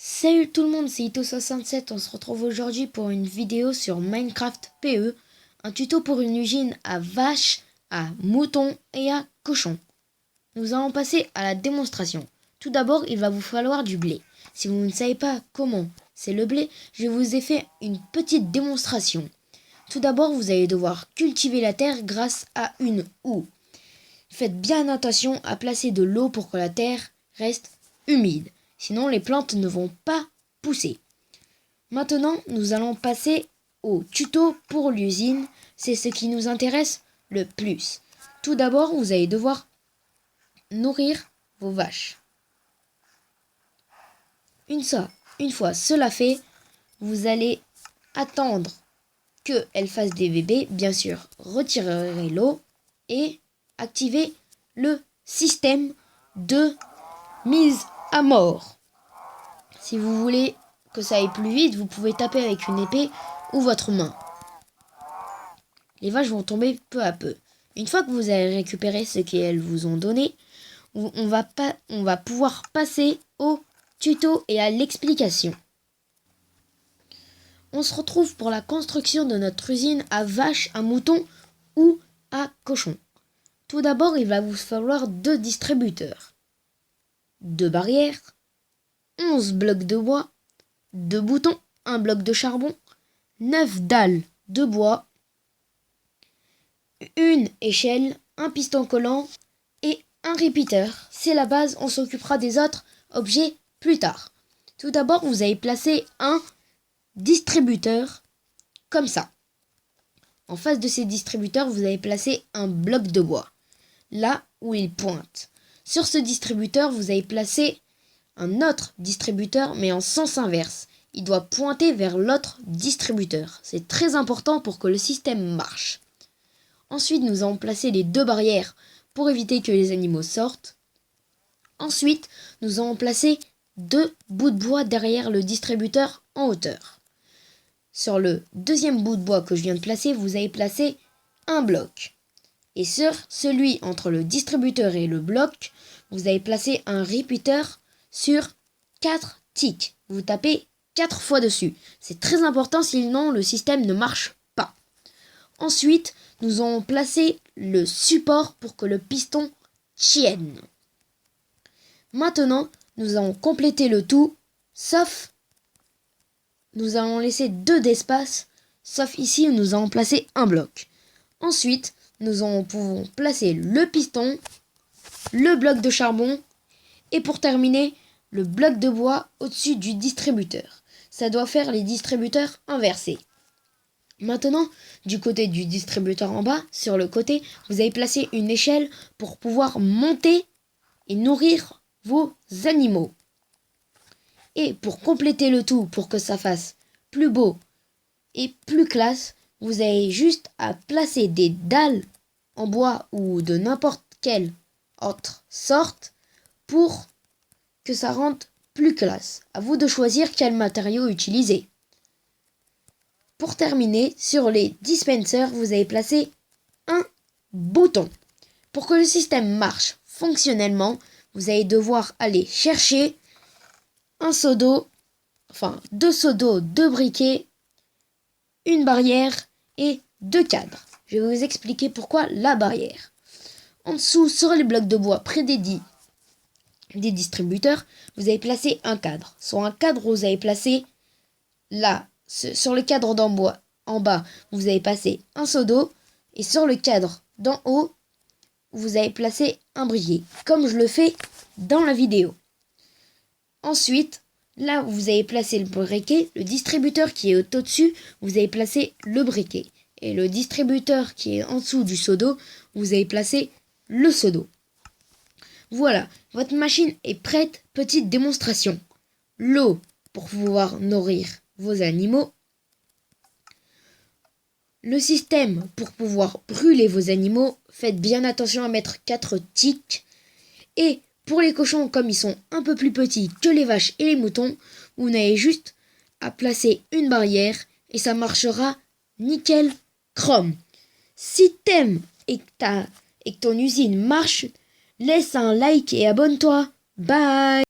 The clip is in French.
Salut tout le monde, c'est Ito67. On se retrouve aujourd'hui pour une vidéo sur Minecraft PE, un tuto pour une usine à vaches, à moutons et à cochons. Nous allons passer à la démonstration. Tout d'abord, il va vous falloir du blé. Si vous ne savez pas comment c'est le blé, je vous ai fait une petite démonstration. Tout d'abord, vous allez devoir cultiver la terre grâce à une houe. Faites bien attention à placer de l'eau pour que la terre reste humide. Sinon, les plantes ne vont pas pousser. Maintenant, nous allons passer au tuto pour l'usine. C'est ce qui nous intéresse le plus. Tout d'abord, vous allez devoir nourrir vos vaches. Une fois cela fait, vous allez attendre qu'elles fassent des bébés. Bien sûr, retirez l'eau et activez le système de mise à mort. Si vous voulez que ça aille plus vite, vous pouvez taper avec une épée ou votre main. Les vaches vont tomber peu à peu. Une fois que vous avez récupéré ce qu'elles vous ont donné, on va pouvoir passer au tuto et à l'explication. On se retrouve pour la construction de notre usine à vaches, à moutons ou à cochons. Tout d'abord, il va vous falloir 2 distributeurs, 2 barrières, 11 blocs de bois, 2 boutons, 1 bloc de charbon, 9 dalles de bois, une échelle, un piston collant et un repeater. C'est la base, on s'occupera des autres objets plus tard. Tout d'abord, vous allez placer un distributeur comme ça. En face de ces distributeurs, vous allez placer un bloc de bois, là où il pointe. Sur ce distributeur, vous allez placer un autre distributeur, mais en sens inverse. Il doit pointer vers l'autre distributeur. C'est très important pour que le système marche. Ensuite, nous allons placer les 2 barrières pour éviter que les animaux sortent. Ensuite, nous allons placer 2 bouts de bois derrière le distributeur en hauteur. Sur le deuxième bout de bois que je viens de placer, vous allez placer un bloc. Et sur celui entre le distributeur et le bloc, vous allez placer un repeater sur 4 ticks. Vous tapez 4 fois dessus. C'est très important, sinon le système ne marche pas. Ensuite, nous allons placer le support pour que le piston tienne. Maintenant, nous allons compléter le tout, sauf nous allons laisser 2 d'espace, sauf ici où nous allons placer un bloc. Ensuite, nous pouvons placer le piston, le bloc de charbon et pour terminer, le bloc de bois au-dessus du distributeur. Ça doit faire les distributeurs inversés. Maintenant, du côté du distributeur en bas, sur le côté, vous allez placer une échelle pour pouvoir monter et nourrir vos animaux. Et pour compléter le tout, pour que ça fasse plus beau et plus classe, vous avez juste à placer des dalles en bois ou de n'importe quelle autre sorte pour que ça rende plus classe. À vous de choisir quel matériau utiliser. Pour terminer, sur les dispensers, vous allez placer un bouton. Pour que le système marche fonctionnellement, vous allez devoir aller chercher un seau d'eau, 2 seaux d'eau, 2 briquets, une barrière et 2 cadres. Je vais vous expliquer pourquoi la barrière. En dessous, sur les blocs de bois près des distributeurs, vous allez placer un cadre. Sur un cadre, vous allez placer là, sur le cadre en bas, vous allez placer un seau d'eau. Et sur le cadre d'en haut, vous allez placer un briquet, comme je le fais dans la vidéo. Ensuite, là où vous avez placé le briquet, le distributeur qui est au-dessus, vous avez placé le briquet. Et le distributeur qui est en dessous du seau d'eau, vous avez placé le seau d'eau. Voilà, votre machine est prête. Petite démonstration. L'eau pour pouvoir nourrir vos animaux. Le système pour pouvoir brûler vos animaux. Faites bien attention à mettre 4 ticks. Et pour les cochons, comme ils sont un peu plus petits que les vaches et les moutons, vous n'avez juste à placer une barrière et ça marchera nickel chrome. Si t'aimes et que ton usine marche, laisse un like et abonne-toi. Bye!